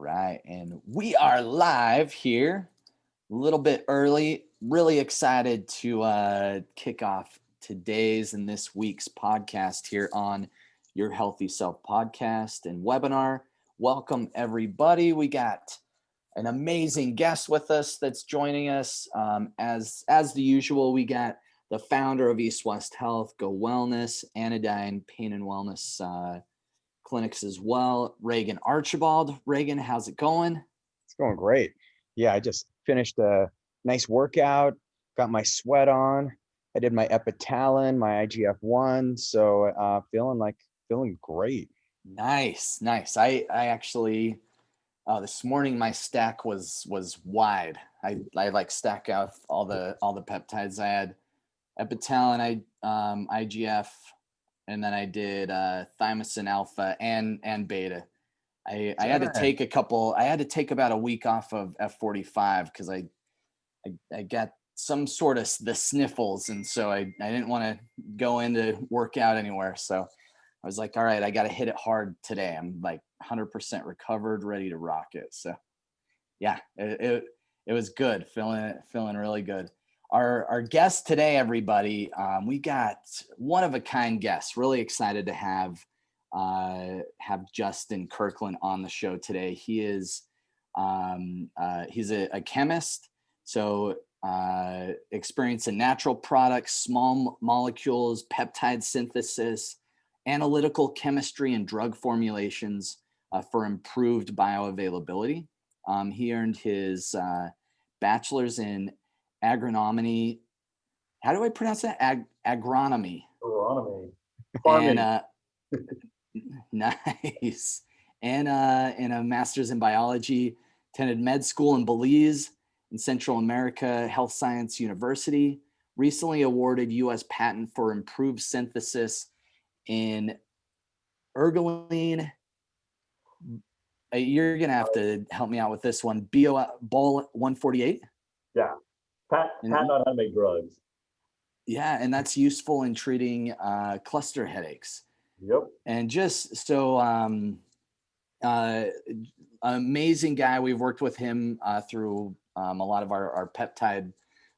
right. And we are live here a little bit early. Really excited to kick off today's and this week's podcast here on Your Healthy Self podcast and webinar. Welcome, everybody. We got an amazing guest with us that's joining us. As the usual, we got the founder of East West Health, Go Wellness, Anodyne Pain and Wellness clinics as well, Regan Archibald. Regan, how's it going? It's going great. Yeah, I just finished a nice workout, got my sweat on. I did my epitalin, my IGF-1, so feeling great. Nice. I actually this morning my stack was wide. I like stack out all the peptides. I had epitalin, IGF, and then I did thymosin alpha and beta. I had to take I had to take about a week off of F45 because I got some sort of the sniffles, and so I didn't want to go into workout anywhere. So I was like, all right, I got to hit it hard today. I'm like 100% recovered, ready to rock it. So yeah, it was good. Feeling really good. Our guest today, everybody, we got one of a kind guest. Really excited to have Justin Kirkland on the show today. He is he's a chemist, so experience in natural products, small molecules, peptide synthesis, analytical chemistry, and drug formulations for improved bioavailability. He earned his bachelor's in agronomy. How do I pronounce that? Agronomy. Agronomy. And nice. And a master's in biology. Attended med school in Belize in Central America Health Science University. Recently awarded U.S. patent for improved synthesis in ergoline. You're gonna have to help me out with this one. Bol 148. Yeah. Patent on how to make drugs. Yeah, and that's useful in treating cluster headaches. Yep. And just so amazing guy. We've worked with him through a lot of our peptide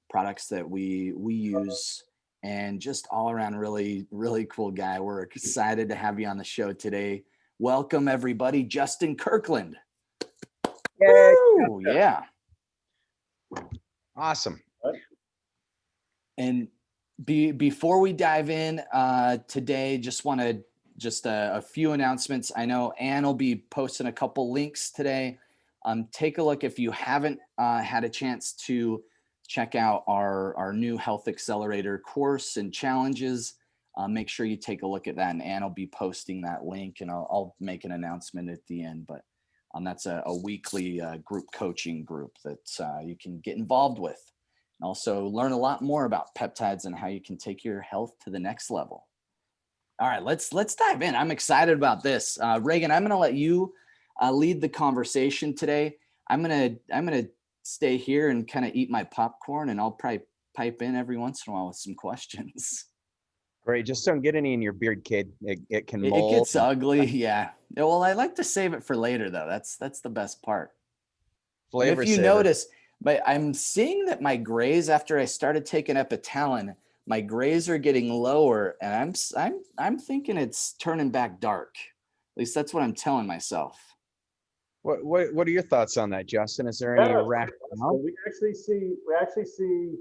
products that we use, and just all around really, really cool guy. We're excited to have you on the show today. Welcome, everybody. Justin Kirkland. Woo! Yeah. Awesome. And before we dive in today, just wanted a few announcements. I know Ann will be posting a couple links today. Take a look if you haven't had a chance to check out our new Health Accelerator course and challenges. Make sure you take a look at that, and Ann will be posting that link, and I'll make an announcement at the end. But that's a weekly group coaching group that you can get involved with, and also learn a lot more about peptides and how you can take your health to the next level. All right, let's dive in. I'm excited about this. Regan, I'm going to let you lead the conversation today. I'm going to stay here and kind of eat my popcorn, and I'll probably pipe in every once in a while with some questions. Great. Just don't get any in your beard, Cade. It can mold. It gets ugly. Yeah. Well, I like to save it for later, though. That's the best part. Flavor if you saver. notice, but I'm seeing that my grays, after I started taking epitalin, my grays are getting lower, and I'm thinking it's turning back dark. At least that's what I'm telling myself. What are your thoughts on that, Justin? Is there any rationale? We actually see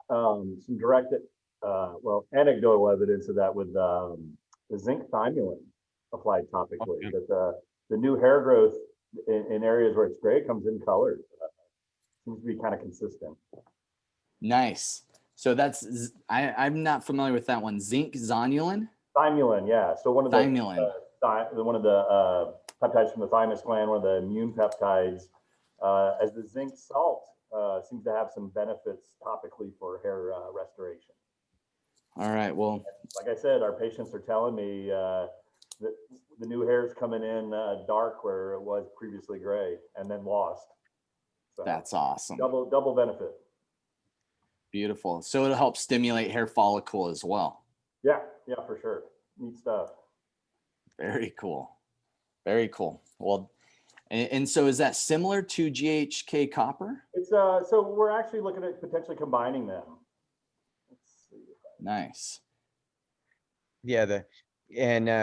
some direct anecdotal evidence of that with the zinc thymulin applied topically. Okay. That the new hair growth in areas where it's gray comes in color. Seems to be kind of consistent. Nice. So that's I'm not familiar with that one. Zinc zonulin. Thymulin, yeah. So one of the thymulin. One of the peptides from the thymus gland, one of the immune peptides, as the zinc salt seems to have some benefits topically for hair restoration. All right. Well, like I said, our patients are telling me that the new hair is coming in dark where it was previously gray and then lost. So that's awesome. Double benefit. Beautiful. So it'll help stimulate hair follicle as well. Yeah, for sure. Neat stuff. Very cool. Very cool. Well, And so is that similar to GHK-copper? It's so we're actually looking at potentially combining them. Let's see. Nice. Yeah,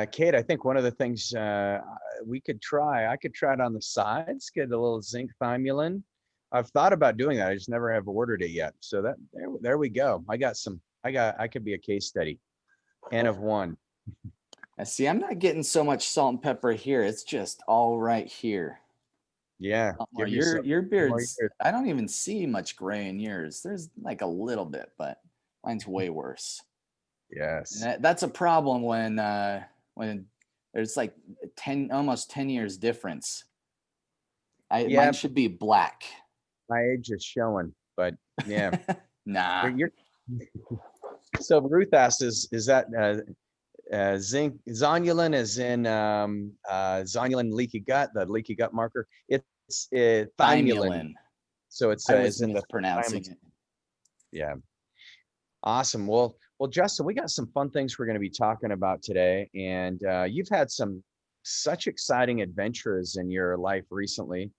Cade, I think one of the things we could try, I could try it on the sides, get a little zinc thymulin. I've thought about doing that. I just never have ordered it yet. So there we go. I could be a case study. N of one. I see, I'm not getting so much salt and pepper here. It's just all right here. Yeah. More. Give yourself Your more beard's, years. I don't even see much gray in yours. There's like a little bit, but mine's way worse. Yes. And that's a problem when there's like almost 10 years difference. Yeah. Mine should be black. My age is showing, but yeah. Nah. So Ruth asks, is that zinc zonulin is in zonulin leaky gut, the leaky gut marker? It's thymulin. So it's I was in the mispronouncing it. Yeah. Awesome. Well, Justin, we got some fun things we're going to be talking about today, and you've had such exciting adventures in your life recently,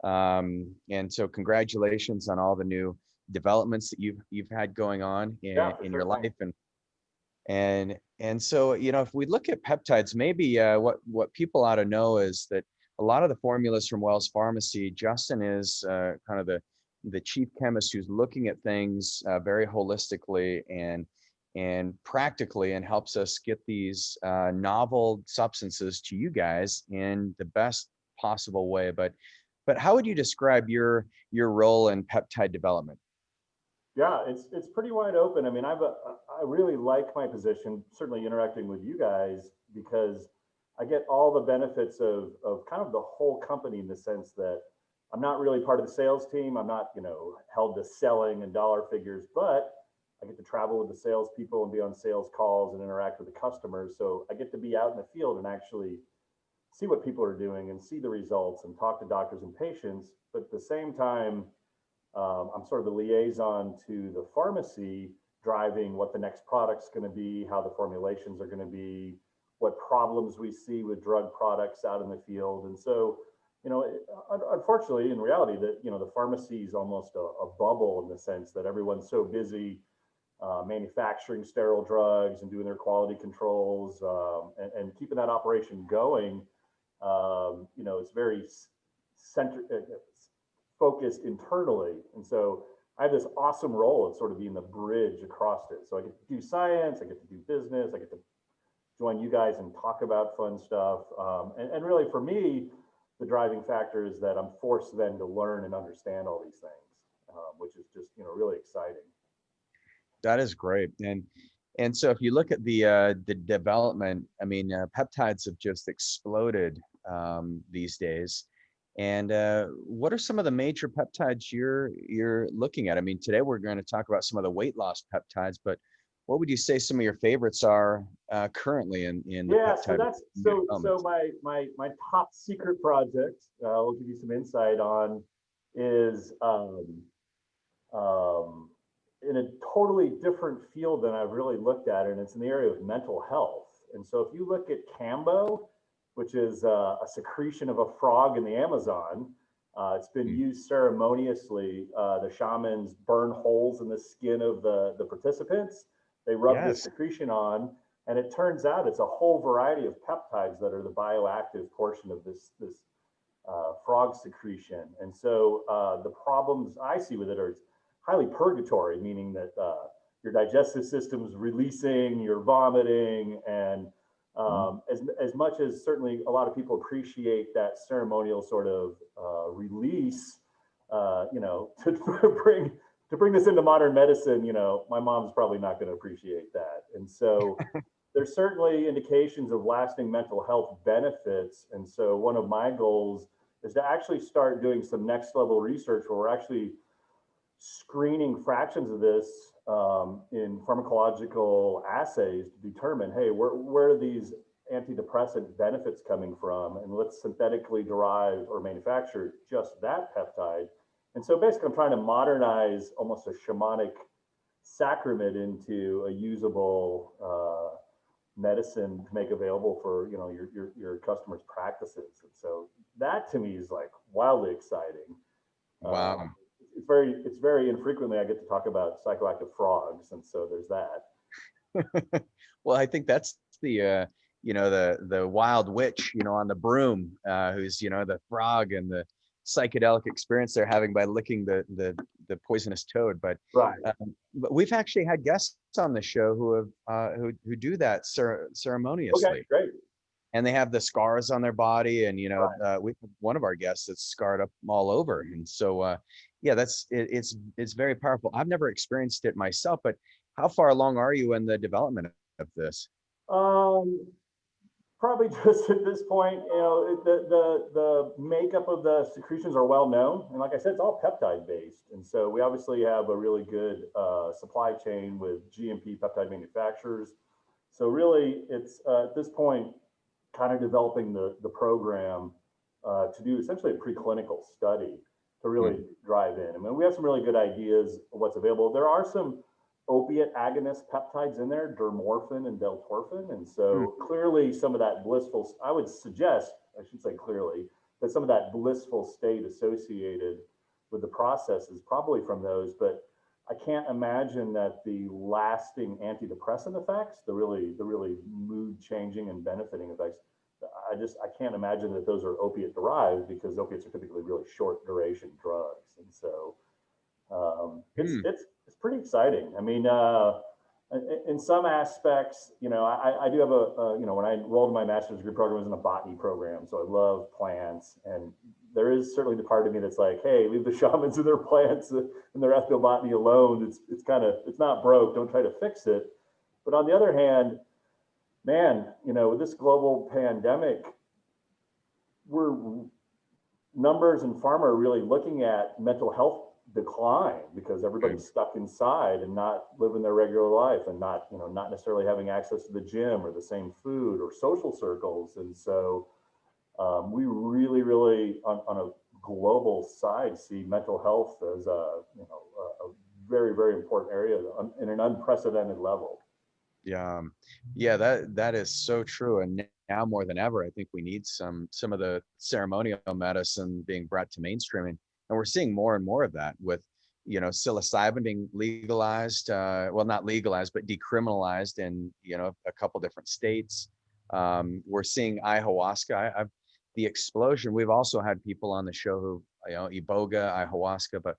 and so congratulations on all the new developments that you've had going on in your life, and so if we look at peptides, maybe what people ought to know is that a lot of the formulas from Wells Pharmacy, Justin is kind of the chief chemist who's looking at things very holistically and practically, and helps us get these novel substances to you guys in the best possible way. But how would you describe your role in peptide development? Yeah, it's pretty wide open. I mean, I really like my position, certainly interacting with you guys, because I get all the benefits of kind of the whole company, in the sense that I'm not really part of the sales team. I'm not, held to selling and dollar figures, but I get to travel with the salespeople and be on sales calls and interact with the customers. So I get to be out in the field and actually see what people are doing and see the results and talk to doctors and patients. But at the same time, I'm sort of the liaison to the pharmacy, driving what the next product's going to be, how the formulations are going to be, what problems we see with drug products out in the field. And so, unfortunately, in reality, that the pharmacy is almost a bubble, in the sense that everyone's so busy manufacturing sterile drugs and doing their quality controls, and keeping that operation going. It's very focused internally. And so I have this awesome role of sort of being the bridge across it. So I get to do science, I get to do business, I get to join you guys and talk about fun stuff. And really, for me, the driving factor is that I'm forced then to learn and understand all these things, which is just really exciting. That is great. And so if you look at the development, I mean, peptides have just exploded these days. And what are some of the major peptides you're looking at? I mean, today we're going to talk about some of the weight loss peptides, but what would you say some of your favorites are currently in the peptide? So my top secret project, I'll give you some insight on, is in a totally different field than I've really looked at, and it's in the area of mental health. And so if you look at Cambo, which is a secretion of a frog in the Amazon, it's been used ceremoniously. The shamans burn holes in the skin of the participants. They rub this secretion on, and it turns out it's a whole variety of peptides that are the bioactive portion of this frog secretion. And so the problems I see with it are highly purgatory, meaning that your digestive system's releasing, you're vomiting, and as much as certainly a lot of people appreciate that ceremonial sort of release, to bring this into modern medicine, my mom's probably not going to appreciate that. And so there's certainly indications of lasting mental health benefits. And so one of my goals is to actually start doing some next level research where we're actually screening fractions of this in pharmacological assays to determine, hey, where are these antidepressant benefits coming from? And let's synthetically derive or manufacture just that peptide. And so basically I'm trying to modernize almost a shamanic sacrament into a usable medicine to make available for, you know, your customers' practices. And so that to me is like wildly exciting. Wow. It's very infrequently I get to talk about psychoactive frogs, and so there's that. Well, I think that's the you know, the wild witch, you know, on the broom, who's, you know, the frog and the psychedelic experience they're having by licking the poisonous toad. Right. But we've actually had guests on the show who have who do that ceremoniously. Okay, great. And they have the scars on their body, and you know, Right. we have one of our guests that's scarred up all over, and so yeah, it's very powerful. I've never experienced it myself, but how far along are you in the development of this? Um, Probably just at this point, you know, the makeup of the secretions are well known, and like I said, it's all peptide based, and so we obviously have a really good supply chain with GMP peptide manufacturers. So really, it's at this point kind of developing the program to do essentially a preclinical study to really drive in. I mean, we have some really good ideas of what's available. There are some opiate agonist peptides in there, dermorphin and deltorphin. And so clearly some of that blissful, I would suggest, I should say clearly, that some of that blissful state associated with the process is probably from those, but I can't imagine that the lasting antidepressant effects, the really mood changing and benefiting effects, I can't imagine that those are opiate derived, because opiates are typically really short duration drugs. And so it's pretty exciting. I mean, in some aspects, you know, I do have you know, when I enrolled in my master's degree program, it was in a botany program, so I love plants, and there is certainly the part of me that's like, hey, leave the shamans and their plants and their ethnobotany alone. It's kind of, it's not broke. Don't try to fix it. But on the other hand, man, you know, with this global pandemic, numbers and pharma are really looking at mental health decline, because everybody's stuck inside and not living their regular life, and not, you know, not necessarily having access to the gym or the same food or social circles. And so we really on a global side see mental health as a, you know, a very important area in an unprecedented level. Yeah, yeah, that is so true. And now more than ever, I think we need some of the ceremonial medicine being brought to mainstreaming, and we're seeing more and more of that with, you know, psilocybin being legalized, well, not legalized, but decriminalized in, you know, a couple different states. We're seeing ayahuasca. The explosion. We've also had people on the show who, you know, iboga, ayahuasca, but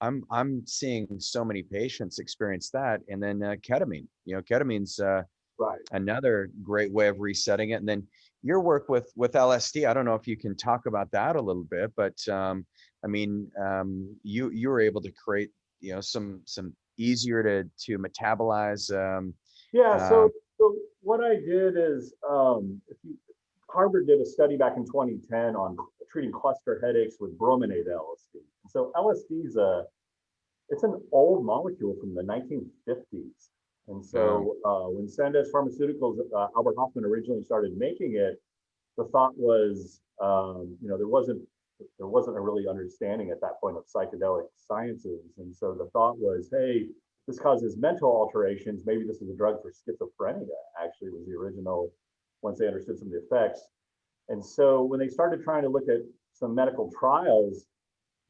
I'm seeing so many patients experience that. And then ketamine, you know, ketamine's Right. another great way of resetting it. And then your work with LSD, I don't know if you can talk about that a little bit, but I mean, you were able to create, you know, some easier to metabolize. Yeah. So what I did is, Harvard did a study back in 2010 on treating cluster headaches with brominated LSD. So LSD is it's an old molecule from the 1950s. And so when Sandoz Pharmaceuticals, Albert Hoffman originally started making it, the thought was, you know, there wasn't a really understanding at that point of psychedelic sciences. And so the thought was, hey, this causes mental alterations. Maybe this is a drug for schizophrenia, actually was the original, once they understood some of the effects. And so when they started trying to look at some medical trials,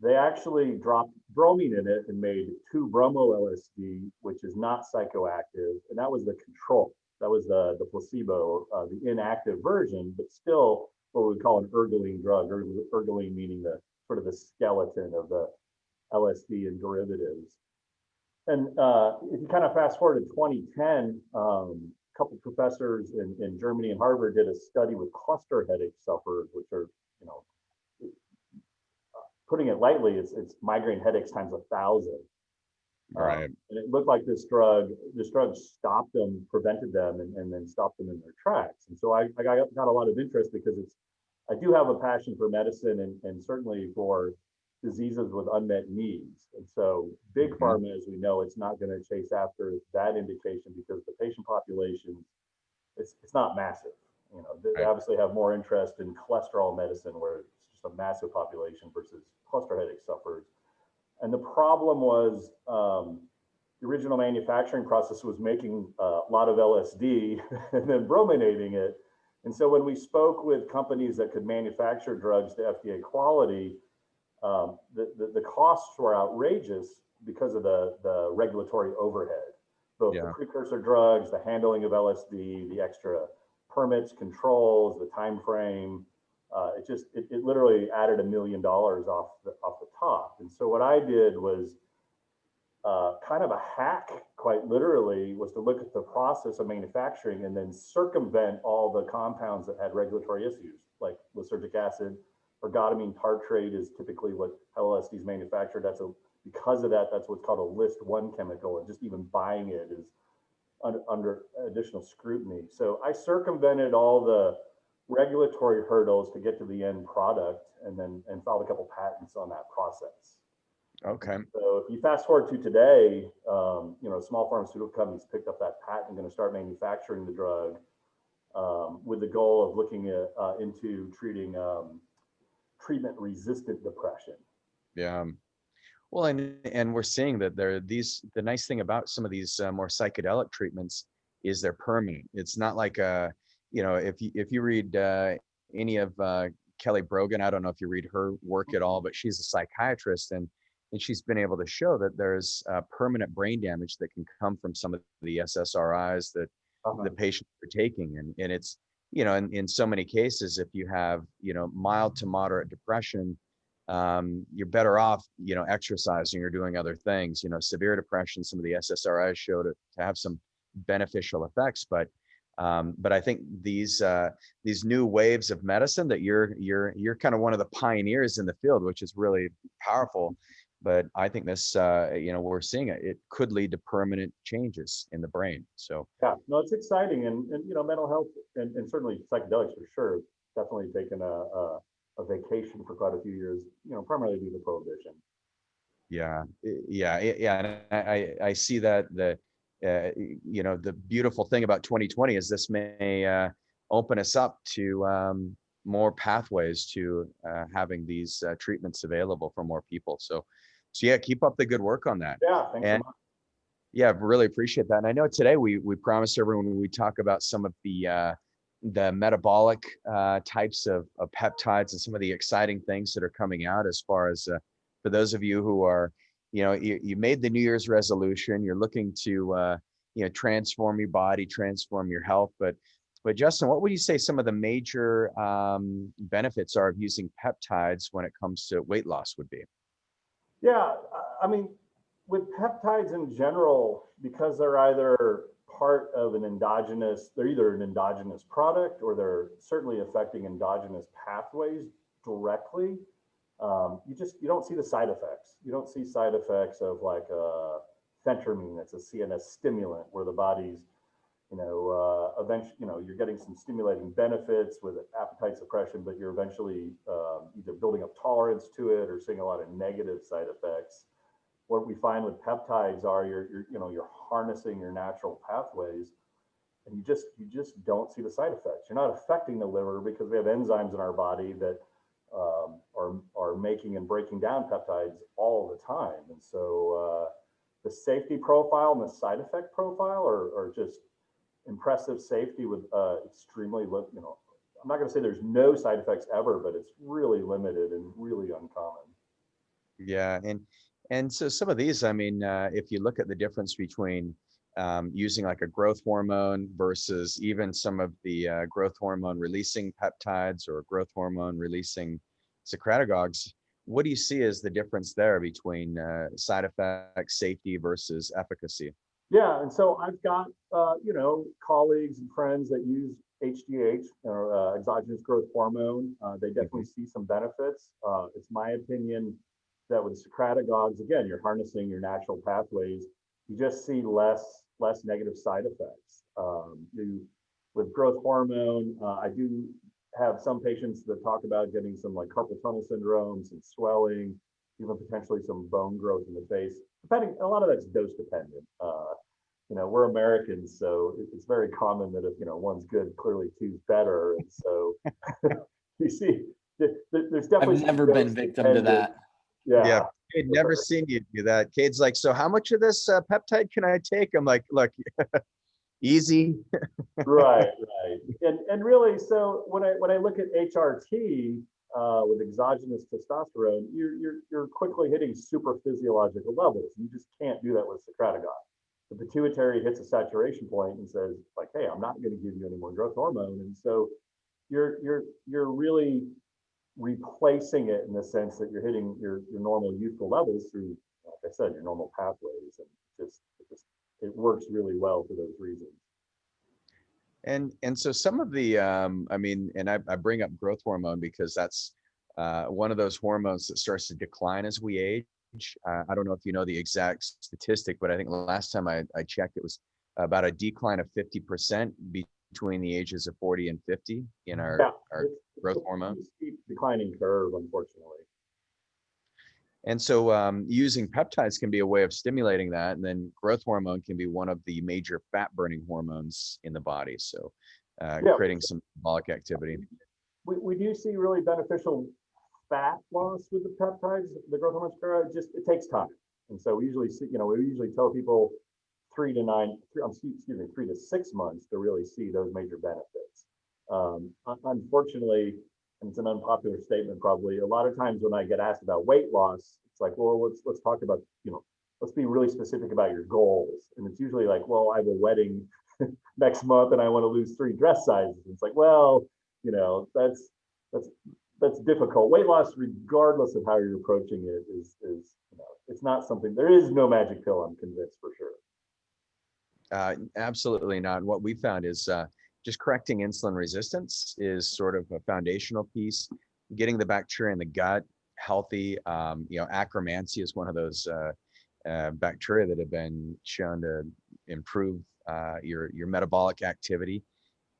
they actually dropped bromine in it and made 2-bromo-LSD, which is not psychoactive. And that was the control. That was the placebo, the inactive version, but still what we would call an ergoline drug, ergoline meaning the sort of the skeleton of the LSD and derivatives. And if you kind of fast forward to 2010, a couple of professors in Germany and Harvard did a study with cluster headache sufferers, which are, you know, putting it lightly, it's migraine headaches times 1,000. Right. And it looked like this drug stopped them, prevented them, and then stopped them in their tracks. And so I got a lot of interest, because I do have a passion for medicine, and certainly for diseases with unmet needs. And so big pharma, as we know, it's not going to chase after that indication, because the patient population, it's not massive. You know, they obviously have more interest in cholesterol medicine, where it's just a massive population, versus cluster headache sufferers. And the problem was, the original manufacturing process was making a lot of LSD and then brominating it. And so when we spoke with companies that could manufacture drugs to FDA quality, the costs were outrageous because of the regulatory overhead, both the precursor drugs, the handling of LSD, the extra permits, controls, the time frame. It literally added $1 million off the top. And so what I did was kind of a hack, quite literally, was to look at the process of manufacturing and then circumvent all the compounds that had regulatory issues, like lysergic acid. Ergotamine tartrate is typically what LSD is manufactured. Because of that, that's what's called a list 1 chemical, and just even buying it is under additional scrutiny. So I circumvented all the regulatory hurdles to get to the end product, and filed a couple patents on that process. Okay. So if you fast forward to today, small pharmaceutical companies picked up that patent and going to start manufacturing the drug with the goal of looking into treating treatment-resistant depression. Yeah. Well, and we're seeing that the nice thing about some of these more psychedelic treatments is they're permanent. It's not like if you read any of Kelly Brogan, I don't know if you read her work at all, but she's a psychiatrist, and she's been able to show that there's permanent brain damage that can come from some of the SSRIs that the patients are taking. And it's, in so many cases, if you have, mild to moderate depression, you're better off, exercising or doing other things. Severe depression, some of the SSRIs show to have some beneficial effects, but I think these new waves of medicine that you're kind of one of the pioneers in the field, which is really powerful. But I think this, we're seeing it could lead to permanent changes in the brain. So yeah, no, it's exciting, and mental health and certainly psychedelics for sure, definitely taken a vacation for quite a few years, primarily due to prohibition. Yeah. And I see that the beautiful thing about 2020 is this may open us up to more pathways to having these treatments available for more people. So yeah, keep up the good work on that. Yeah, thanks so much. Yeah, really appreciate that. And I know today we promised everyone when we talk about some of the metabolic types of peptides and some of the exciting things that are coming out as far as for those of you who are, you made the New Year's resolution, you're looking to, transform your body, transform your health. But Justin, what would you say some of the major benefits are of using peptides when it comes to weight loss would be? Yeah, I mean, with peptides in general, because they're either part of they're either an endogenous product or they're certainly affecting endogenous pathways directly. You don't see the side effects. You don't see side effects of like phentermine, that's a CNS stimulant, where the body's, eventually, you're getting some stimulating benefits with appetite suppression, but you're eventually either building up tolerance to it or seeing a lot of negative side effects. What we find with peptides are you're harnessing your natural pathways, and you just don't see the side effects. You're not affecting the liver because we have enzymes in our body that are making and breaking down peptides all the time. And so the safety profile and the side effect profile are just impressive safety with extremely I'm not going to say there's no side effects ever, but it's really limited and really uncommon. Yeah, and so some of these, I mean, if you look at the difference between using like a growth hormone versus even some of the growth hormone releasing peptides or growth hormone releasing secretagogues, what do you see as the difference there between side effects, safety versus efficacy? Yeah, and so I've got colleagues and friends that use HGH or exogenous growth hormone. They definitely see some benefits. It's my opinion that with secretagogues, again, you're harnessing your natural pathways. You just see less negative side effects. With growth hormone, I do have some patients that talk about getting some like carpal tunnel syndrome, some swelling, even potentially some bone growth in the face. Depending, a lot of that's dose dependent. We're Americans, so it's very common that if one's good, clearly two's better. And so you see, there's definitely. I've never been victim to that. Yeah. I'd never seen you do that. Cade's like, so how much of this peptide can I take? I'm like, look, easy. Right, right. And really, so when I look at HRT with exogenous testosterone, you're quickly hitting super physiological levels. You just can't do that with secretagogue. The pituitary hits a saturation point and says, like, hey, I'm not going to give you any more growth hormone. And so you're really replacing it in the sense that you're hitting your normal youthful levels through, like I said, your normal pathways, and it works really well for those reasons. And so some of the, I mean, and I bring up growth hormone because that's one of those hormones that starts to decline as we age. I don't know if you know the exact statistic, but I think last time I checked, it was about a decline of 50% between the ages of 40 and 50 in our growth hormone. It's a steep declining curve, unfortunately. And so using peptides can be a way of stimulating that. And then growth hormone can be one of the major fat burning hormones in the body. So creating some metabolic activity. We do see really beneficial fat loss with the peptides, the growth hormones. It takes time. And so we usually see, we usually tell people 3 to 6 months to really see those major benefits. Unfortunately, and it's an unpopular statement probably, a lot of times when I get asked about weight loss, it's like, well, let's talk about, let's be really specific about your goals. And it's usually like, well, I have a wedding next month and I want to lose 3 dress sizes. It's like, well, that's difficult. Weight loss, regardless of how you're approaching it, is it's not something, there is no magic pill, I'm convinced, for sure. Absolutely not. What we found is just correcting insulin resistance is sort of a foundational piece. Getting the bacteria in the gut healthy. Akkermansia is one of those bacteria that have been shown to improve your metabolic activity.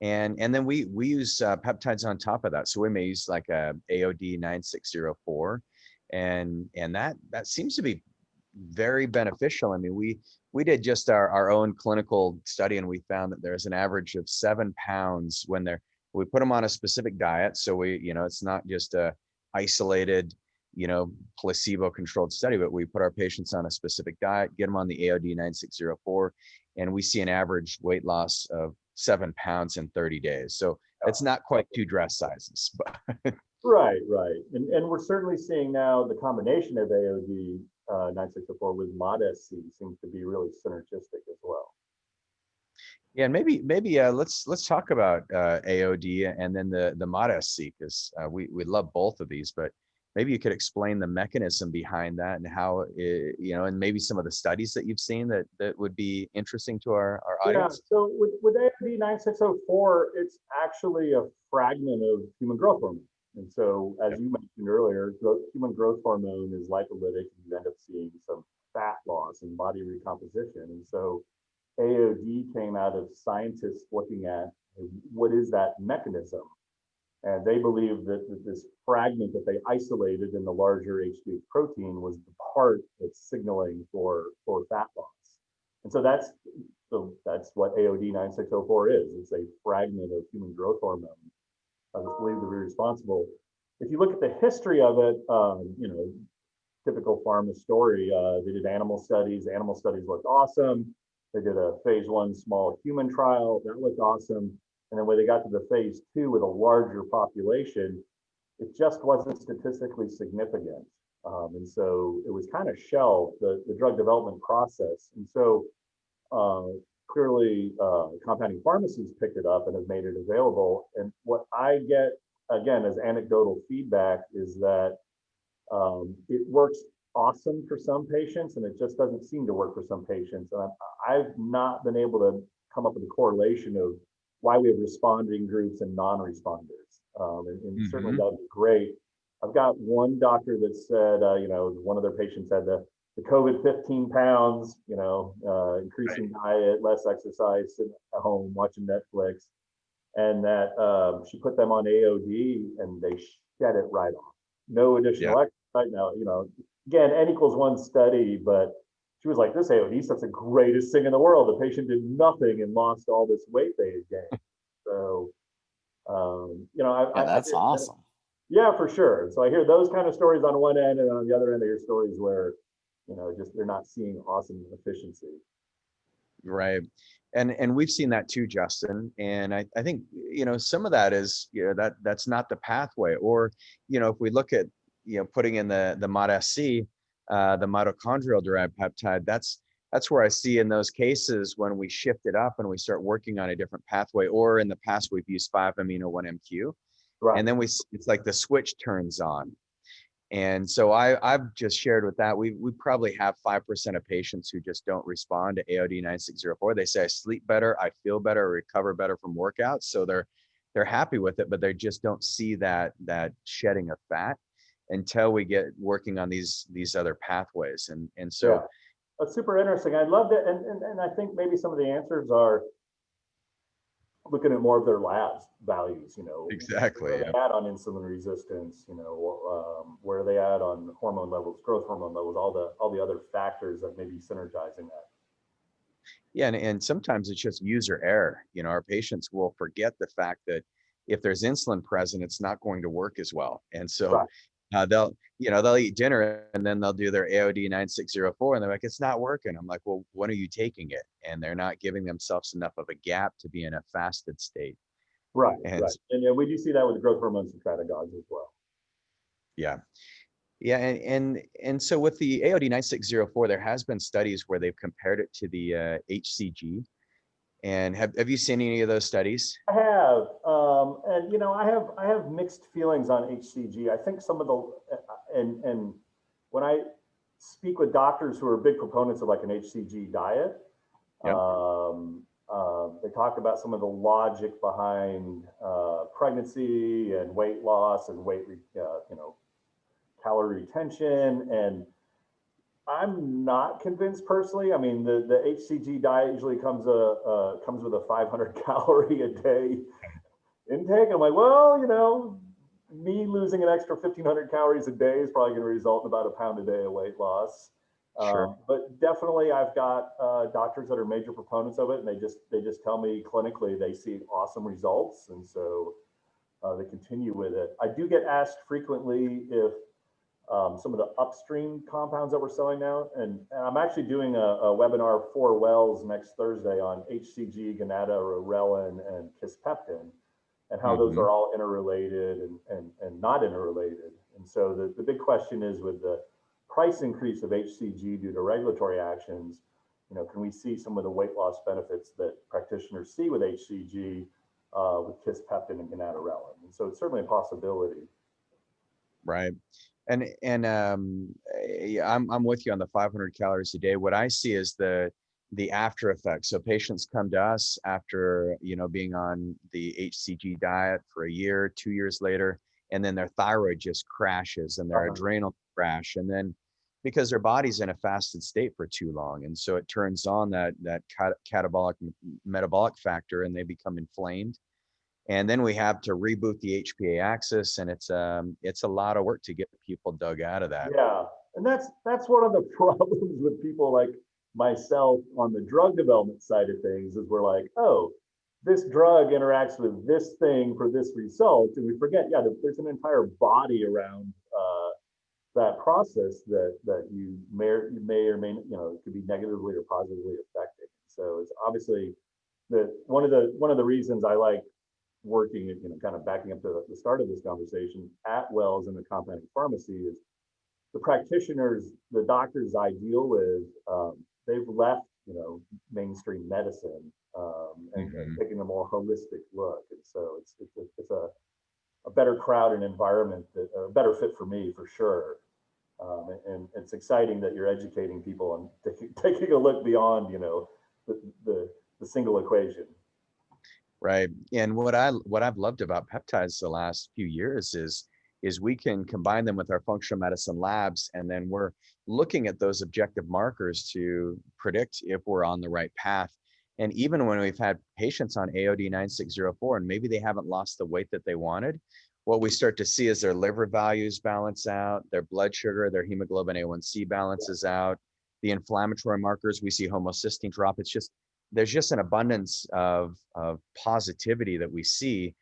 And then we use peptides on top of that. So we may use like a AOD-9604, and that seems to be very beneficial. I mean, we did just our own clinical study, and we found that there's an average of 7 pounds when we put them on a specific diet. So it's not just a isolated, placebo-controlled study, but we put our patients on a specific diet, get them on the AOD-9604, and we see an average weight loss of 7 pounds in 30 days. So it's not quite 2 dress sizes, but right. And we're certainly seeing now the combination of AOD-9604 with MOD-SC seems to be really synergistic as well. Yeah, and maybe let's talk about AOD and then the MOD-SC, because we love both of these, but maybe you could explain the mechanism behind that and how and maybe some of the studies that you've seen that would be interesting to our audience. Yeah, so with AOD-9604, it's actually a fragment of human growth hormone. And so, as you mentioned earlier, human growth hormone is lipolytic, and you end up seeing some fat loss and body recomposition. And so AOD came out of scientists looking at what is that mechanism. And they believe that this fragment that they isolated in the larger HGH protein was the part that's signaling for fat loss. And so that's what AOD-9604 is. It's a fragment of human growth hormone that's believed to be responsible. If you look at the history of it, typical pharma story, they did animal studies. Animal studies looked awesome. They did a phase 1 small human trial that looked awesome. And then when they got to the phase 2 with a larger population, it just wasn't statistically significant. And so it was kind of shelved, the drug development process. And so clearly compounding pharmacies picked it up and have made it available. And what I get, again, as anecdotal feedback is that it works awesome for some patients, and it just doesn't seem to work for some patients. And I've not been able to come up with a correlation of why we have responding groups and non-responders. And certainly that would be great. I've got one doctor that said, one of their patients had the COVID 15 pounds, increasing diet, less exercise, sitting at home watching Netflix, and that she put them on AOD and they shed it right off. No additional exercise. Now, again, N=1 study, but she was like, this AOD stuff's the greatest thing in the world. The patient did nothing and lost all this weight they had gained. So, that's awesome. Yeah, for sure. So I hear those kind of stories on one end, and on the other end, I hear stories where, just they're not seeing awesome efficiency. Right. And we've seen that too, Justin. And I think, some of that is, that's not the pathway. Or, if we look at, putting in the MOD-SC, the mitochondrial derived peptide, that's where I see in those cases when we shift it up and we start working on a different pathway, or in the past we've used 5-amino-1-MQ. Right. And then it's like the switch turns on. And so I've just shared with that, we probably have 5% of patients who just don't respond to AOD-9604. They say, I sleep better, I feel better, I recover better from workouts. So they're happy with it, but they just don't see that shedding of fat until we get working on these other pathways. And so Yeah, that's super interesting. I loved it. And I think maybe some of the answers are looking at more of their labs values, exactly. where they at on insulin resistance, where are they at on hormone levels, growth hormone levels, all the other factors that may be synergizing that. Yeah, and sometimes it's just user error. Our patients will forget the fact that if there's insulin present, it's not going to work as well. And so Right. they'll eat dinner and then they'll do their AOD-9604 and they're like, it's not working. I'm like, well, when are you taking it? And they're not giving themselves enough of a gap to be in a fasted state. Right, And right. And we do see that with the growth hormones and secretagogues as well. yeah. Yeah, and so with the AOD-9604, there has been studies where they've compared it to the HCG. And have you seen any of those studies? I have, and I have mixed feelings on HCG. I think some of and when I speak with doctors who are big proponents of like an HCG diet, Yep. they talk about some of the logic behind pregnancy and weight loss and calorie retention, and I'm not convinced personally. I mean, the HCG diet usually comes with a 500 calorie a day intake. I'm like, well, me losing an extra 1,500 calories a day is probably going to result in about a pound a day of weight loss. Sure. But definitely, I've got doctors that are major proponents of it, and they just tell me clinically they see awesome results, and so they continue with it. I do get asked frequently if some of the upstream compounds that we're selling now. And I'm actually doing a webinar for Wells next Thursday on HCG, gonadorelin, and kisspeptin, and how those are all interrelated and not interrelated. And so the big question is, with the price increase of HCG due to regulatory actions, can we see some of the weight loss benefits that practitioners see with HCG with kisspeptin and gonadorelin? And so it's certainly a possibility. Right. And yeah, I'm with you on the 500 calories a day. What I see is the after effects. So patients come to us after, being on the HCG diet for a year, 2 years later, and then their thyroid just crashes and their adrenal crash. And then because their body's in a fasted state for too long. And so it turns on that catabolic metabolic factor and they become inflamed. And then we have to reboot the HPA axis, and it's a lot of work to get people dug out of that. Yeah, and that's one of the problems with people like myself on the drug development side of things, is we're like, oh, this drug interacts with this thing for this result, and we forget, yeah, there's an entire body around that process that you may or may, it could be negatively or positively affecting. So it's obviously one of the reasons I like working, kind of backing up to the start of this conversation at Wells in the compounding pharmacy, is the practitioners, the doctors I deal with, they've left, mainstream medicine and taking a more holistic look. And so it's a better crowd and environment, a better fit for me for sure. And it's exciting that you're educating people on taking a look beyond, the single equation. Right. And what I've loved about peptides the last few years is we can combine them with our functional medicine labs, and then we're looking at those objective markers to predict if we're on the right path. And even when we've had patients on AOD-9604 and maybe they haven't lost the weight that they wanted, what we start to see is their liver values balance out, their blood sugar, their hemoglobin A1C balances out, the inflammatory markers, we see homocysteine drop. There's just an abundance of positivity that we see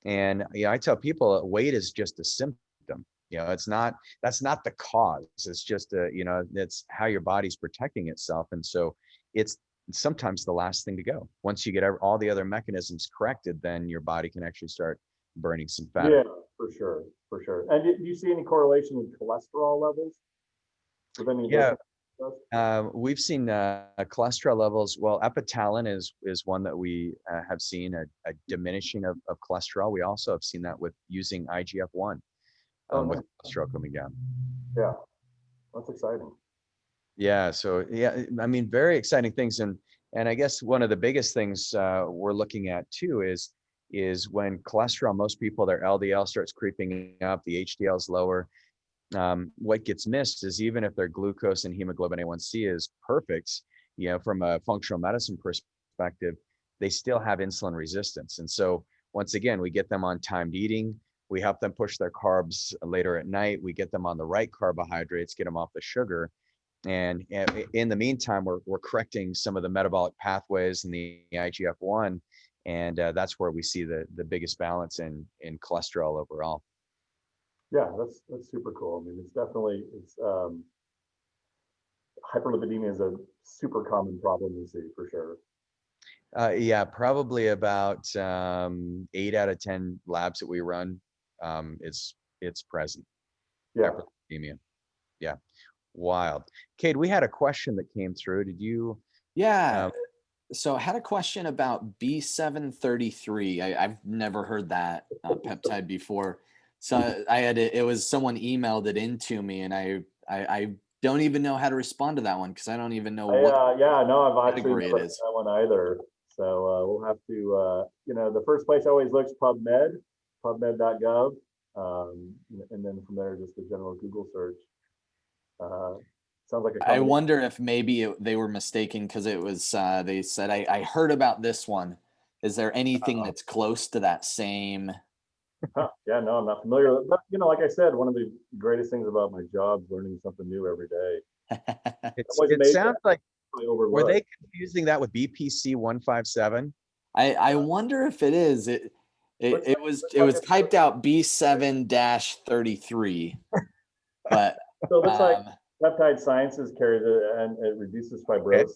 And I tell people weight is just a symptom. That's not the cause. It's just it's how your body's protecting itself. And so it's sometimes the last thing to go. Once you get all the other mechanisms corrected, then your body can actually start burning some fat. Yeah, for sure, for sure. And do you see any correlation with cholesterol levels with any of Yeah. those? We've seen cholesterol levels. Well, epitalin is one that we have seen a diminishing of cholesterol. We also have seen that with using IGF-1 with cholesterol coming down. Yeah, that's exciting. Yeah. So yeah, I mean, very exciting things. And I guess one of the biggest things we're looking at too is when cholesterol, most people, their LDL starts creeping up, the HDL is lower. What gets missed is even if their glucose and hemoglobin A1C is perfect, from a functional medicine perspective, they still have insulin resistance. And so once again, we get them on timed eating. We help them push their carbs later at night. We get them on the right carbohydrates, get them off the sugar. And in the meantime, we're correcting some of the metabolic pathways and the IGF-1. And that's where we see the biggest balance in cholesterol overall. Yeah, that's super cool. I mean, hyperlipidemia is a super common problem we see for sure. Yeah, probably about 8 out of 10 labs that we run, it's present. Yeah. Hyperlipidemia. Yeah, wild. Cade, we had a question that came through. Did you? Yeah. So I had a question about B733. I've never heard that peptide before. So it was someone emailed it into me, and I don't even know how to respond to that one because I don't even know what Yeah, no, I've actually category never it heard is. that one either. So we'll have to, the first place I always looks PubMed, pubmed.gov, and then from there just a general Google search. Sounds like a I combination. wonder if maybe they were mistaken because it was they said I heard about this one. Is there anything that's close to that same? Huh. Yeah, no, I'm not familiar with it. But like I said, one of the greatest things about my job is learning something new every day. It sounds like, were Overlooked. they confusing that with BPC 157? I wonder if it is. It was typed out B7-33, but So it looks like Peptide Sciences carries it and it reduces fibrosis. Okay.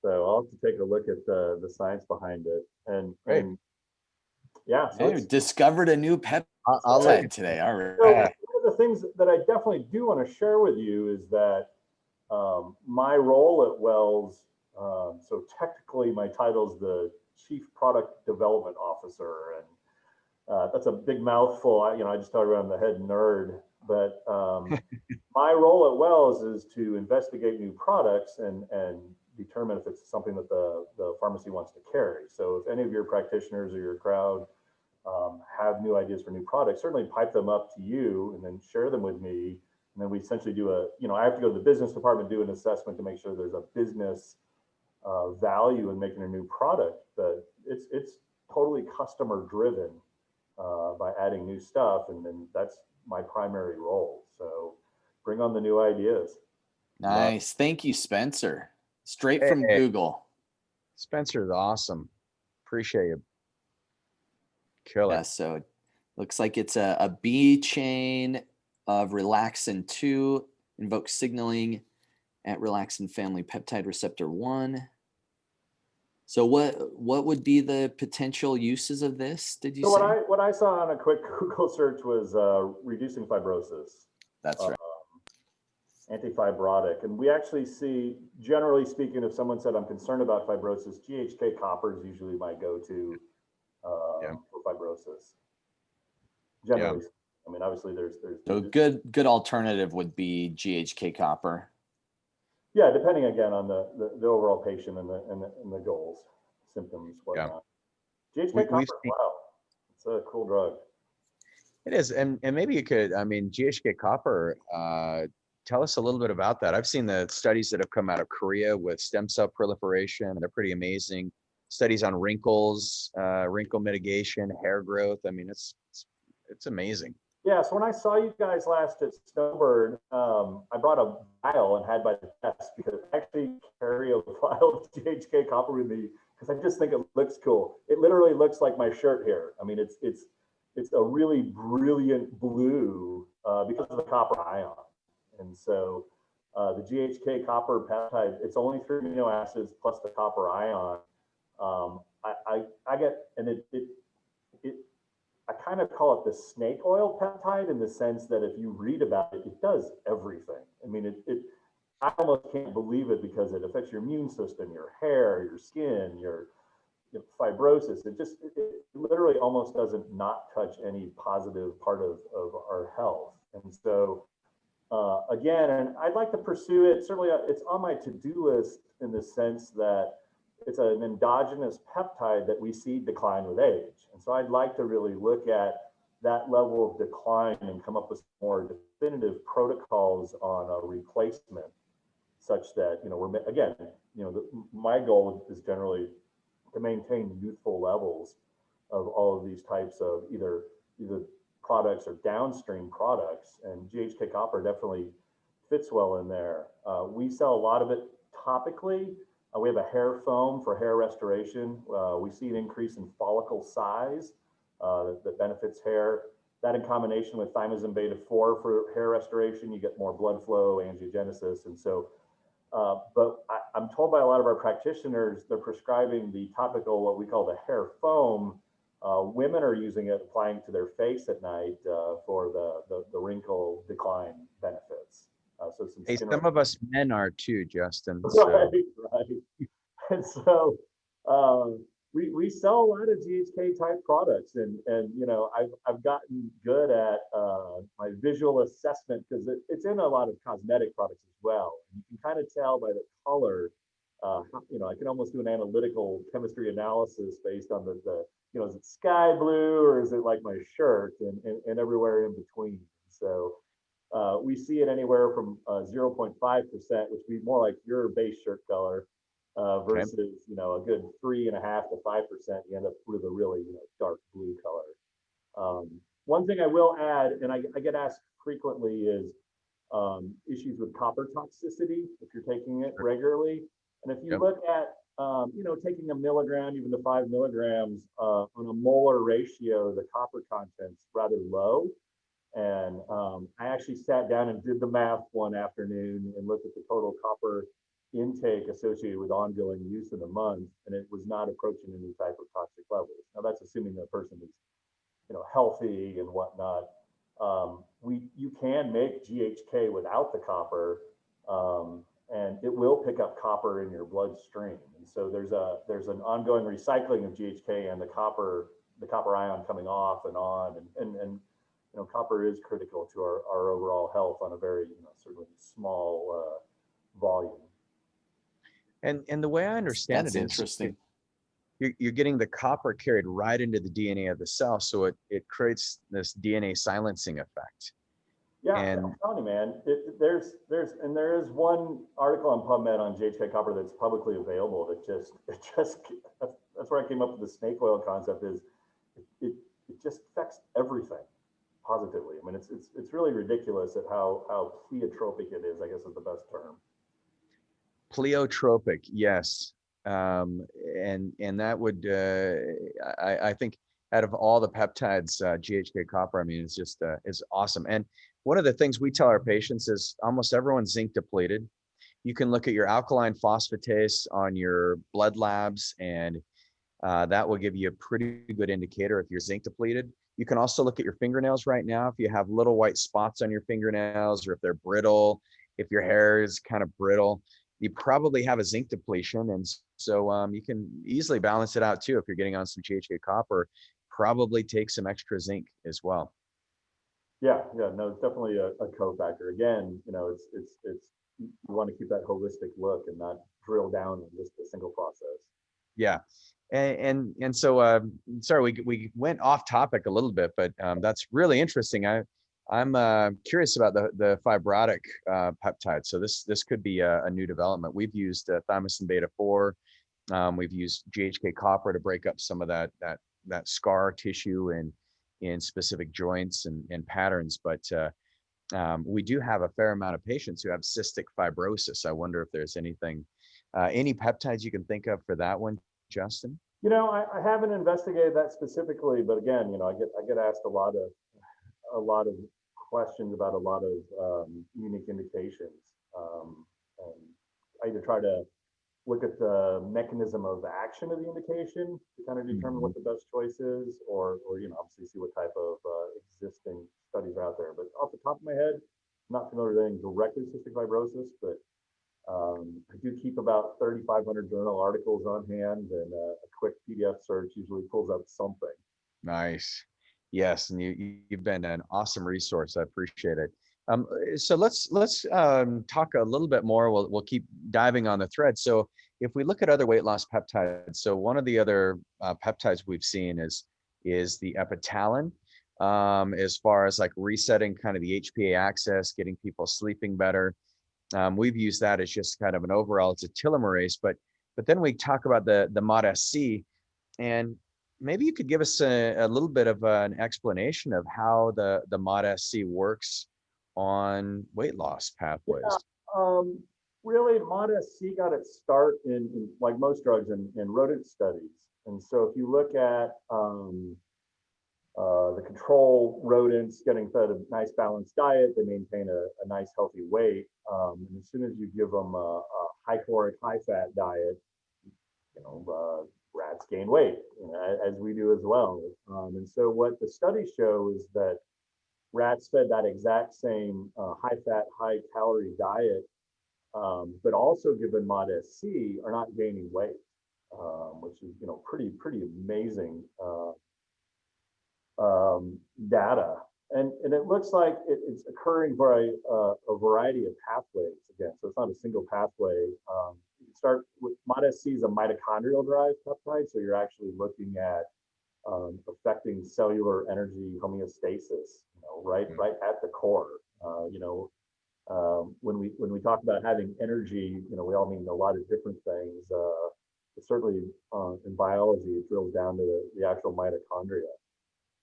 So I'll have to take a look at the science behind it. And yeah, so hey, discovered a new peptide today. All right. So one of the things that I definitely do want to share with you is that my role at Wells, so technically my title is the Chief Product Development Officer, and that's a big mouthful. I just talk around the head nerd, but my role at Wells is to investigate new products and determine if it's something that the pharmacy wants to carry. So if any of your practitioners or your crowd have new ideas for new products, certainly pipe them up to you and then share them with me. And then we essentially do I have to go to the business department, do an assessment to make sure there's a business value in making a new product, but it's totally customer driven by adding new stuff. And then that's my primary role. So bring on the new ideas. Nice. Thank you, Spencer. Straight from Google. Spencer's awesome. Appreciate you. Kill it. Yeah, so it looks like it's a B chain of relaxin 2, invokes signaling at relaxin family peptide receptor 1. So what would be the potential uses of this, did you say? What I saw on a quick Google search was reducing fibrosis. That's right. Antifibrotic. And we actually see, generally speaking, if someone said, I'm concerned about fibrosis, GHK-copper is usually my go-to for fibrosis. Generally, I mean, obviously there's so good alternative would be GHK-copper. Yeah, depending again on the overall patient and the goals, symptoms, whatnot. GHK-copper, wow, it's a cool drug. It is, and maybe you could, I mean, GHK-copper, tell us a little bit about that. I've seen the studies that have come out of Korea with stem cell proliferation. They're pretty amazing. Studies on wrinkles, wrinkle mitigation, hair growth. I mean, it's amazing. Yeah, so when I saw you guys last at Snowbird, I brought a vial and had my desk because I actually carry a vial of GHK-copper with me because I just think it looks cool. It literally looks like my shirt here. I mean, it's it's a really brilliant blue because of the copper ion. And so the GHK-copper peptide, it's only 3 amino acids plus the copper ion. I get, and it I kind of call it the snake oil peptide in the sense that if you read about it, it does everything. I mean, I almost can't believe it because it affects your immune system, your hair, your skin, your fibrosis. It literally almost doesn't not touch any positive part of our health. And so, again, and I'd like to pursue it. Certainly, it's on my to-do list in the sense that it's an endogenous peptide that we see decline with age. And so I'd like to really look at that level of decline and come up with more definitive protocols on a replacement such that, we're, again, my goal is generally to maintain youthful levels of all of these types of either products or downstream products, and GHK copper definitely fits well in there. We sell a lot of it topically. We have a hair foam for hair restoration. We see an increase in follicle size that benefits hair. That in combination with thymosin beta-4 for hair restoration, you get more blood flow, angiogenesis. And so, but I'm told by a lot of our practitioners, they're prescribing the topical, what we call the hair foam. Women are using it, applying to their face at night for the wrinkle decline benefits. So some of us men are too, Justin. Right, right. And so we sell a lot of GHK type products, and I've gotten good at my visual assessment because it's in a lot of cosmetic products as well. You can kind of tell by the color. I can almost do an analytical chemistry analysis based on the is it sky blue or is it like my shirt, and everywhere in between. So we see it anywhere from 0.5%, which would be more like your base shirt color, versus a good 3.5% to 5%. You end up with a really dark blue color. One thing I will add, and I get asked frequently, is issues with copper toxicity if you're taking it regularly. And if you look at taking a milligram, even to 5 milligrams on a molar ratio, the copper content's rather low. And I actually sat down and did the math one afternoon and looked at the total copper intake associated with ongoing use in a month, and it was not approaching any type of toxic levels. Now that's assuming the person is, healthy and whatnot. You can make GHK without the copper, and it will pick up copper in your bloodstream. And so there's an ongoing recycling of GHK and the copper ion coming off and on, and copper is critical to our overall health on a very, certainly small volume. And the way I understand That's it interesting. You're getting the copper carried right into the DNA of the cell, so it creates this DNA silencing effect. Yeah, and I'm telling you, man. There is one article on PubMed on GHK copper that's publicly available. That's where I came up with the snake oil concept. Is it just affects everything positively. I mean, it's really ridiculous at how pleiotropic it is, I guess is the best term. Pleiotropic, yes. And that would, I think out of all the peptides, GHK copper, I mean, it's just, is awesome. And one of the things we tell our patients is almost everyone's zinc depleted. You can look at your alkaline phosphatase on your blood labs, and that will give you a pretty good indicator if you're zinc depleted. You can also look at your fingernails right now. If you have little white spots on your fingernails, or if they're brittle, if your hair is kind of brittle, you probably have a zinc depletion. And so you can easily balance it out too. If you're getting on some GHK copper, probably take some extra zinc as well. Yeah, no, it's definitely a cofactor. Again, it's you want to keep that holistic look and not drill down on just a single process. Yeah. And so, sorry, we went off topic a little bit, but that's really interesting. I'm curious about the fibrotic peptide. So this could be a new development. We've used thymosin beta-4. We've used GHK copper to break up some of that scar tissue in specific joints and patterns. But we do have a fair amount of patients who have cystic fibrosis. I wonder if there's any peptides you can think of for that one, Justin? You know, I haven't investigated that specifically, but again, you know, I get asked a lot of questions about a lot of unique indications, and I either try to look at the mechanism of action of the indication to kind of determine Mhm. what the best choice is, or you know, obviously see what type of existing studies are out there. But off the top of my head, I'm not familiar with anything directly cystic fibrosis, but I do keep about 3,500 journal articles on hand, and a quick PDF search usually pulls up something. Nice. Yes, and you've been an awesome resource. I appreciate it. So let's talk a little bit more. We'll keep diving on the thread. So if we look at other weight loss peptides, so one of the other peptides we've seen is the epitalin, as far as like resetting kind of the HPA axis, getting people sleeping better. We've used that as just kind of an overall. It's a telomerase, but then we talk about the MOD-SC, and maybe you could give us a little bit of an explanation of how the MOD-SC works on weight loss Yeah, pathways. um, really, MOD-SC got its start like most drugs in rodent studies. And so if you look at the control rodents getting fed a nice balanced diet, they maintain a nice healthy weight. And as soon as you give them a high caloric, high fat diet, you know, rats gain weight, you know, as we do as well. And so what the studies show is that rats fed that exact same high fat, high calorie diet, but also given MOD-SC, are not gaining weight, which is, you know, pretty amazing data. And it looks like it's occurring by a variety of pathways again. So it's not a single pathway. You can start with MOD-SC is a mitochondrial derived peptide. So you're actually looking at affecting cellular energy homeostasis, you know, right at the core. You know, when we talk about having energy, you know, we all mean a lot of different things. Certainly in biology, it drills down to the actual mitochondria.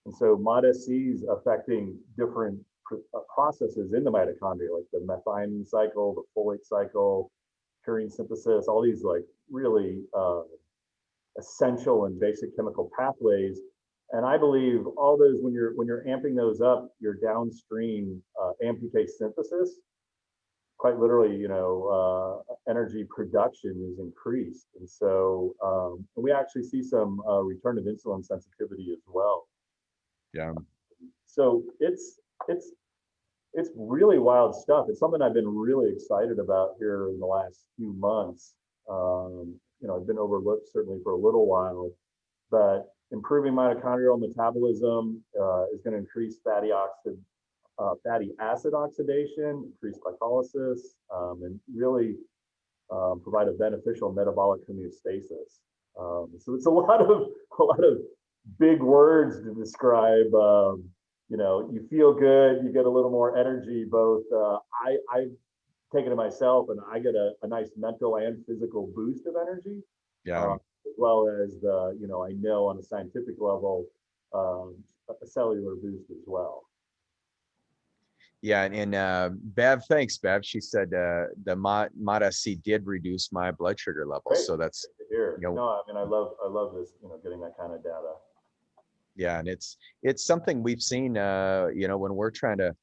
And so MOD-SC is affecting different processes in the mitochondria, like the methionine cycle, the folate cycle, purine synthesis, all these like really essential and basic chemical pathways. And I believe all those, when you're amping those up, your downstream amputase synthesis, quite literally, you know, energy production is increased. And so we actually see some return of insulin sensitivity as well. Yeah. So it's really wild stuff. It's something I've been really excited about here in the last few months. You know, I've been overlooked certainly for a little while, but improving mitochondrial metabolism is going to increase fatty acid oxidation, increase glycolysis, and really provide a beneficial metabolic homeostasis. So it's a lot of big words to describe. You know, you feel good, you get a little more energy. Both I've taken it myself, and I get a nice mental and physical boost of energy, Yeah. as well as the, you know, I know on a scientific level, a cellular boost as well. Yeah, and Bev, thanks, Bev. She said the MOD-SC did reduce my blood sugar levels. Great. So that's, Good to hear. you know, No, I mean, I love this, you know, getting that kind of data. yeah, and it's something we've seen, you know, when we're trying to,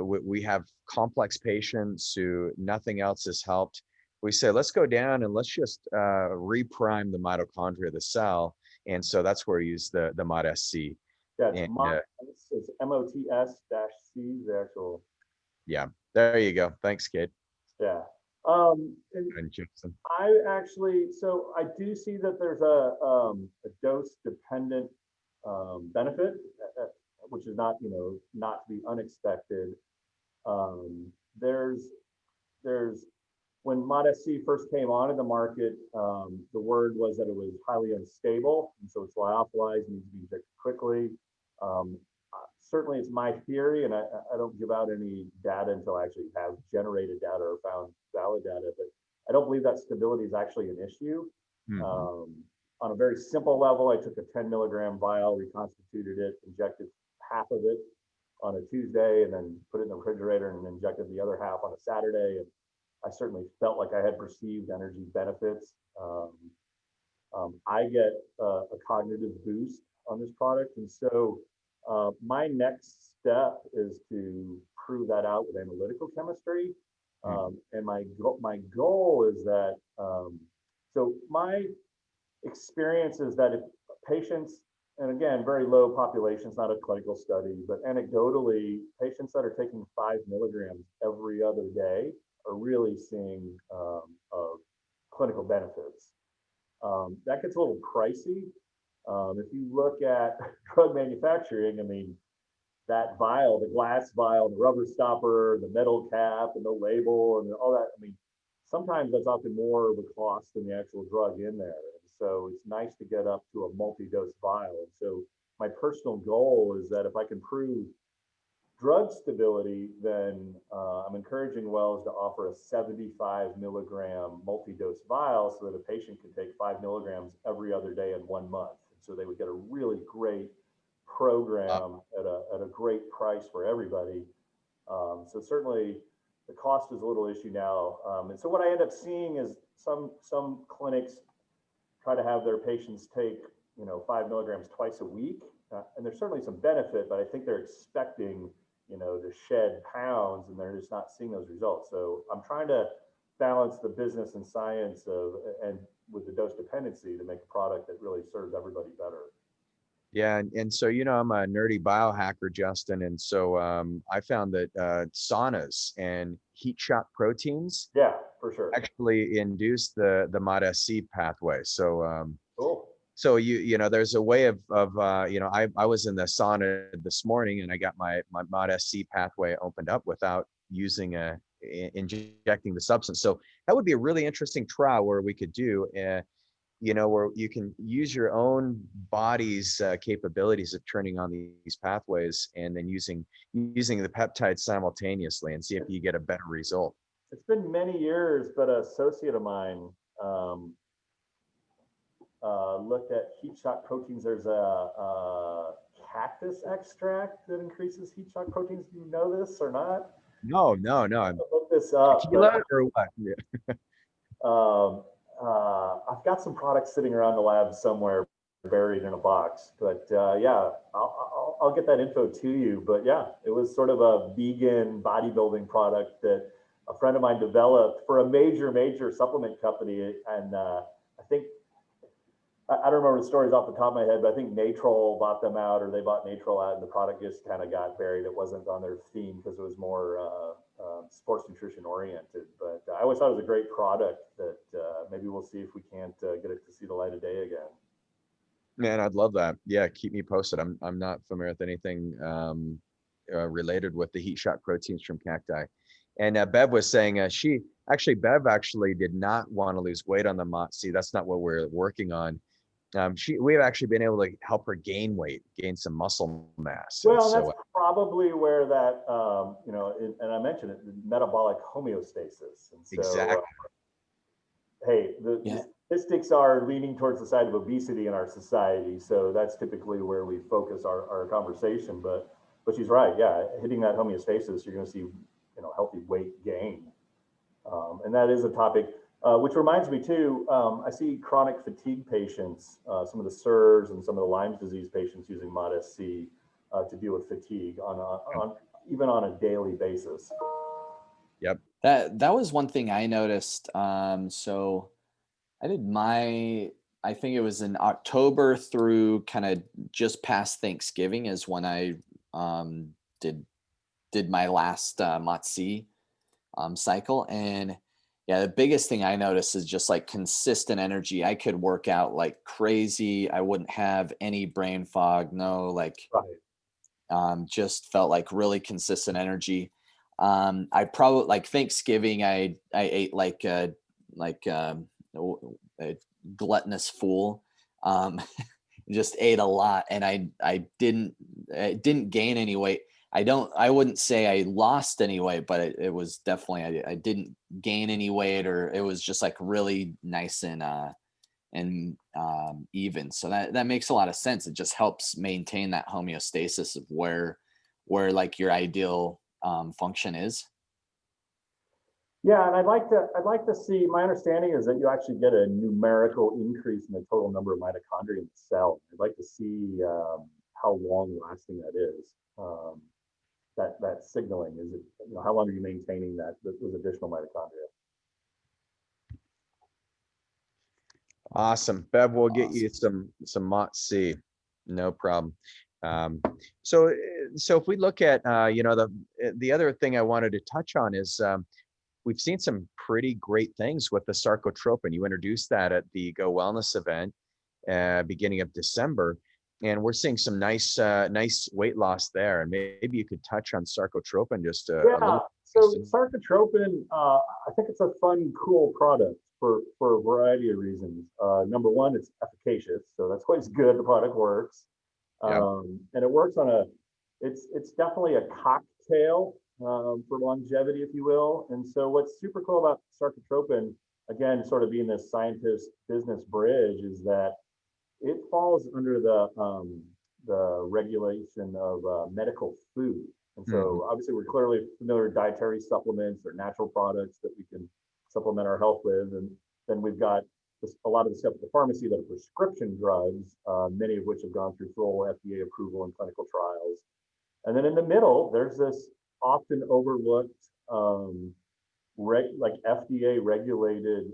we have complex patients who nothing else has helped. We say, let's go down and let's just reprime the mitochondria of the cell. And so that's where we use the MOD-SC. Yeah, it's And it's MOTS-C, the actual. yeah, there you go. Thanks, Cade Yeah. And and Justin. I actually, so I do see that there's a dose dependent benefit, which is not, you know, not to be unexpected. Um, there's there's when MOD-SC first came onto the market, the word was that it was highly unstable, and so it's lyophilized, needs to be injected quickly. Um, Certainly, it's my theory, and I don't give out any data until I actually have generated data or found valid data, but I don't believe that stability is actually an issue. Mm-hmm. On a very simple level, I took a 10 milligram vial, reconstituted it, injected half of it on a Tuesday, and then put it in the refrigerator and injected the other half on a Saturday. And I certainly felt like I had perceived energy benefits. I get a cognitive boost on this product. And so my next step is to prove that out with analytical chemistry. And my goal is that, so my experience is that if patients, and again, very low populations, not a clinical study, but anecdotally, patients that are taking 5 milligrams every other day are really seeing clinical benefits. That gets a little pricey. If you look at drug manufacturing, I mean, that vial, the glass vial, the rubber stopper, the metal cap, and the label, and all that, I mean, sometimes that's often more of a cost than the actual drug in there. And so it's nice to get up to a multi-dose vial. And so my personal goal is that if I can prove drug stability, then I'm encouraging Wells to offer a 75 milligram multi-dose vial so that a patient can take 5 milligrams every other day in 1 month. So they would get a really great program at a great price for everybody. So certainly the cost is a little issue now. And so what I end up seeing is some clinics try to have their patients take, 5 milligrams twice a week. And there's certainly some benefit, but I think they're expecting, to shed pounds, and they're just not seeing those results. So I'm trying to balance the business and science and with the dose dependency to make a product that really serves everybody better. Yeah, and so I'm a nerdy biohacker, Justin, and so I found that saunas and heat shock proteins, yeah, for sure, actually induce the MOD-SC pathway. So cool. So there's a way of I was in the sauna this morning and I got my MOD-SC pathway opened up without using injecting the substance. So that would be a really interesting trial where we could do where you can use your own body's capabilities of turning on these pathways and then using the peptides simultaneously and see if you get a better result. It's been many years, but an associate of mine looked at heat shock proteins. There's a cactus extract that increases heat shock proteins. Do you know this or not? No. Look this up. Tequila or what? I've got some products sitting around the lab somewhere buried in a box, but yeah, I'll get that info to you. But yeah, it was sort of a vegan bodybuilding product that a friend of mine developed for a major supplement company. And I think, I don't remember the stories off the top of my head, but I think Natrol bought them out, or they bought Natrol out, and the product just kind of got buried. It wasn't on their theme because it was more sports nutrition oriented. But I always thought it was a great product that maybe we'll see if we can't get it to see the light of day again. Man, I'd love that. Yeah, keep me posted. I'm not familiar with anything related with the heat shock proteins from cacti. And Bev was saying Bev actually did not want to lose weight on the MOTS. That's not what we're working on. We've actually been able to help her gain some muscle mass. Well, that's probably where that, and I mentioned it, metabolic homeostasis. And so, exactly. Hey, the statistics are leaning towards the side of obesity in our society. So that's typically where we focus our conversation. But she's right. Yeah, hitting that homeostasis, you're going to see, healthy weight gain. And that is a topic. Which reminds me too, I see chronic fatigue patients, some of the SIRS and some of the Lyme disease patients using MOD-SC to deal with fatigue even on a daily basis. Yep. That was one thing I noticed. So I did I think it was in October through kind of just past Thanksgiving is when I did my last MOTS-C cycle. And yeah, the biggest thing I noticed is just like consistent energy. I could work out like crazy. I wouldn't have any brain fog. No, just felt like really consistent energy. I probably like Thanksgiving. I ate like a gluttonous fool. Just ate a lot, and I didn't gain any weight. I wouldn't say I lost any weight, but it was definitely, I didn't gain any weight, or it was just like really nice and even. So that makes a lot of sense. It just helps maintain that homeostasis of where like your ideal function is. Yeah, and I'd like to see, my understanding is that you actually get a numerical increase in the total number of mitochondria in the cell. I'd like to see how long lasting that is. That signaling, is it, you know, how long are you maintaining those additional mitochondria? Awesome. Bev, we'll get you Awesome. some Mott C. No problem. Um, so if we look at you know, the other thing I wanted to touch on is we've seen some pretty great things with the Sarcotropin. You introduced that at the Go Wellness event beginning of December, and we're seeing some nice weight loss there. And maybe you could touch on Sarcotropin just a Yeah, little. so Sarcotropin, I think it's a fun, cool product for a variety of reasons. Number one, it's efficacious, so that's always good. The product works, Yeah. and it works on it's definitely a cocktail for longevity, if you will. And so what's super cool about Sarcotropin, again, sort of being this scientist business bridge, is that it falls under the regulation of medical food. And so obviously we're clearly familiar with dietary supplements or natural products that we can supplement our health with. And then we've got a lot of the stuff at the pharmacy that are prescription drugs, many of which have gone through full FDA approval and clinical trials. And then in the middle, there's this often overlooked, like FDA regulated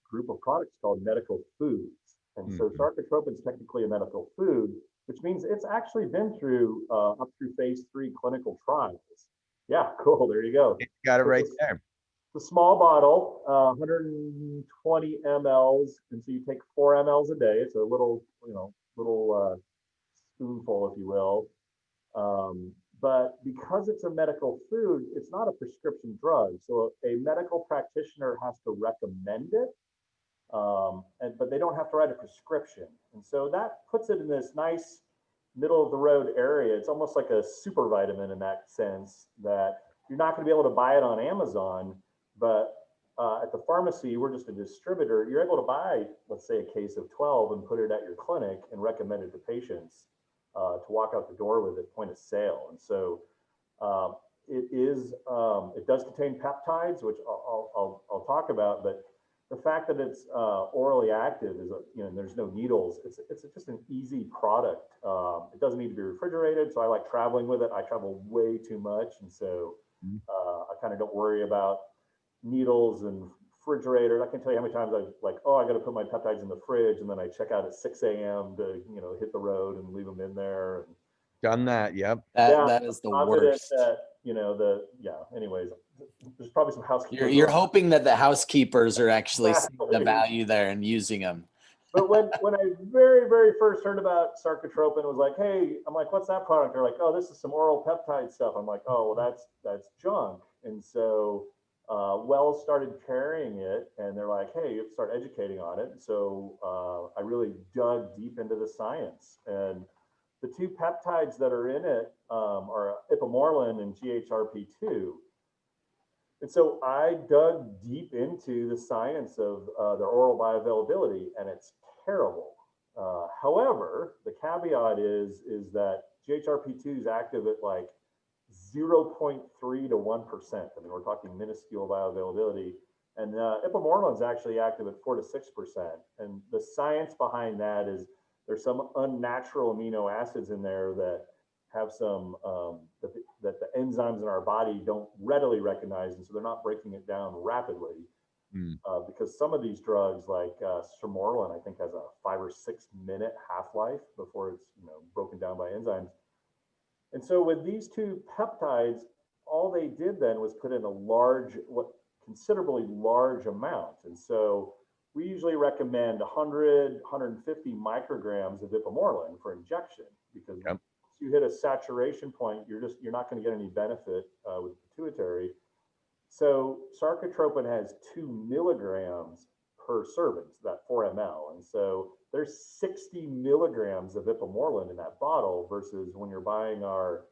group of products called medical foods. And so Sarcotropin is technically a medical food, which means it's actually been through up through phase 3 clinical trials. Yeah, cool. There you go. Got it right there. It's a small bottle, 120 mLs, and so you take 4 mLs a day. It's a little, you know, spoonful, if you will. But because it's a medical food, it's not a prescription drug. So a medical practitioner has to recommend it, but they don't have to write a prescription. And so that puts it in this nice middle of the road area. It's almost like a super vitamin in that sense, that you're not going to be able to buy it on Amazon, but at the pharmacy, we're just a distributor. You're able to buy, let's say, a case of 12 and put it at your clinic and recommend it to patients to walk out the door with at point of sale. And so it does contain peptides, which I'll talk about, but the fact that it's orally active is, you know, there's no needles. It's just an easy product. It doesn't need to be refrigerated, so I like traveling with it. I travel way too much, and so I kind of don't worry about needles and refrigerators. I can tell you how many times I've like, oh, I got to put my peptides in the fridge, and then I check out at 6 a.m. to, you know, hit the road and leave them in there. And, done that. Yep. That is the worst. That, you know, anyways, there's probably some housekeepers. You're hoping that the housekeepers are actually seeing the value there and using them. But when I very first heard about Sarcotropin, it was like, hey, I'm like, what's that product? They're like, oh, this is some oral peptide stuff. I'm like, oh, well, that's junk. And so Wells started carrying it, and they're like, hey, you have to start educating on it. And so I really dug deep into the science. And the two peptides that are in it are ipamorelin and GHRP2. And so I dug deep into the science of their oral bioavailability, and it's terrible. However, the caveat is that GHRP2 is active at like 0.3 to 1%. I mean, we're talking minuscule bioavailability. And ipamorelin is actually active at 4 to 6%. And the science behind that is there's some unnatural amino acids in there that have some that the enzymes in our body don't readily recognize, and so they're not breaking it down rapidly. Because some of these drugs, like sermorelin, I think has a 5 or 6 minute half-life before it's, you know, broken down by enzymes. And so with these two peptides, all they did then was put in a considerably large amount. And so we usually recommend 100, 150 micrograms of ipamorelin for injection, because once you hit a saturation point, you're not going to get any benefit with the pituitary. So Sarcotropin has 2 milligrams per serving, so that 4 ml. And so there's 60 milligrams of ipamorelin in that bottle, versus when you're buying our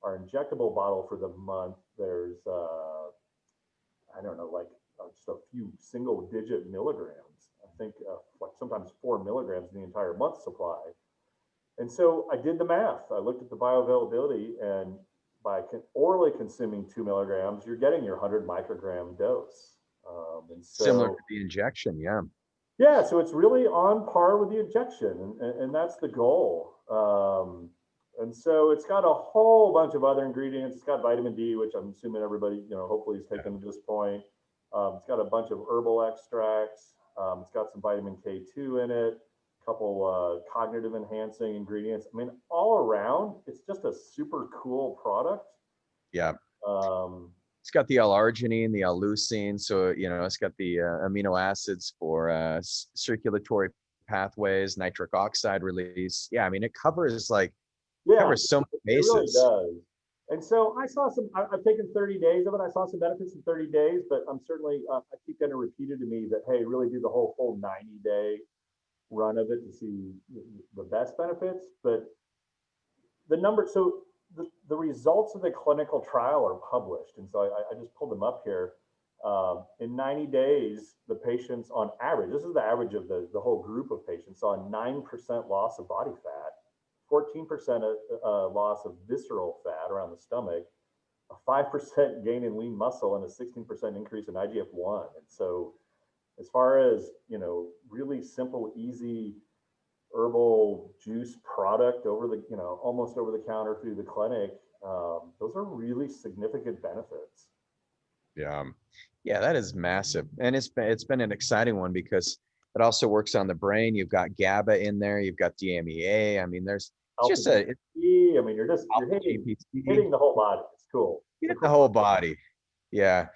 injectable bottle for the month, there's I don't know, like just a few single digit milligrams. I think like sometimes 4 milligrams in the entire month supply. And so I did the math. I looked at the bioavailability, and orally consuming 2 milligrams, you're getting your 100 microgram dose. And so, Similar to the injection, yeah. yeah, so it's really on par with the injection, and that's the goal. And so it's got a whole bunch of other ingredients. It's got vitamin D, which I'm assuming everybody, hopefully has taken to this point. It's got a bunch of herbal extracts. It's got some vitamin K2 in it, a couple cognitive enhancing ingredients. I mean, all around, it's just a super cool product. Yeah. Um, It's got the L-arginine, the L-leucine, so it's got the amino acids for circulatory pathways, nitric oxide release. Yeah, I mean, it covers so many it really bases. does. And so I saw I've taken 30 days of it. I saw some benefits in 30 days, but I'm certainly, I keep getting repeated to me that, hey, really do the whole full 90-day run of it to see the best benefits. But the results of the clinical trial are published. And so I just pulled them up here. In 90 days, the patients on average, this is the average of the whole group of patients, saw a 9% loss of body fat, 14% loss of visceral fat around the stomach, a 5% gain in lean muscle, and a 16% increase in IGF-1. And so as far as, really simple, easy herbal juice product almost over the counter through the clinic, those are really significant benefits. Yeah, that is massive. And it's been an exciting one because it also works on the brain. You've got GABA in there, you've got DMEA. I mean, there's just you're hitting the whole body. It's cool. Hit the whole body. Yeah.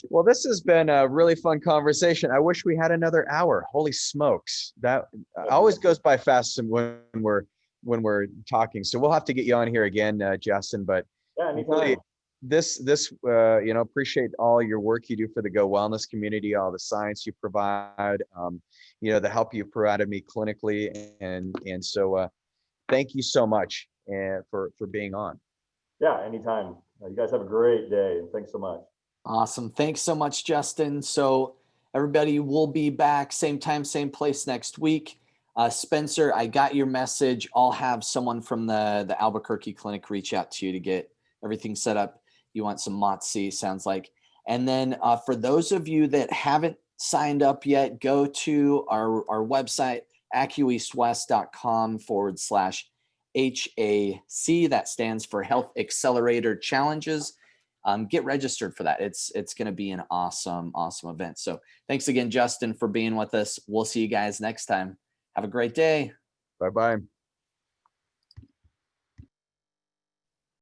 Well, this has been a really fun conversation. I wish we had another hour. Holy smokes. That always goes by fast when we're talking. So we'll have to get you on here again, Justin, but yeah, really, this appreciate all your work you do for the Go Wellness community, all the science you provide, the help you provided me clinically. And so thank you so much for being on. Yeah, anytime. You guys have a great day, and thanks so much. Awesome. Thanks so much, Justin. So everybody will be back same time, same place next week. Spencer, I got your message. I'll have someone from the Albuquerque clinic reach out to you to get everything set up. You want some Motzi, sounds like. And then for those of you that haven't signed up yet, go to our website, AccuEastWest.com/HAC. That stands for Health Accelerator Challenges. Get registered for that. It's going to be an awesome event. So thanks again, Justin, for being with us. We'll see you guys next time. Have a great day. Bye-bye.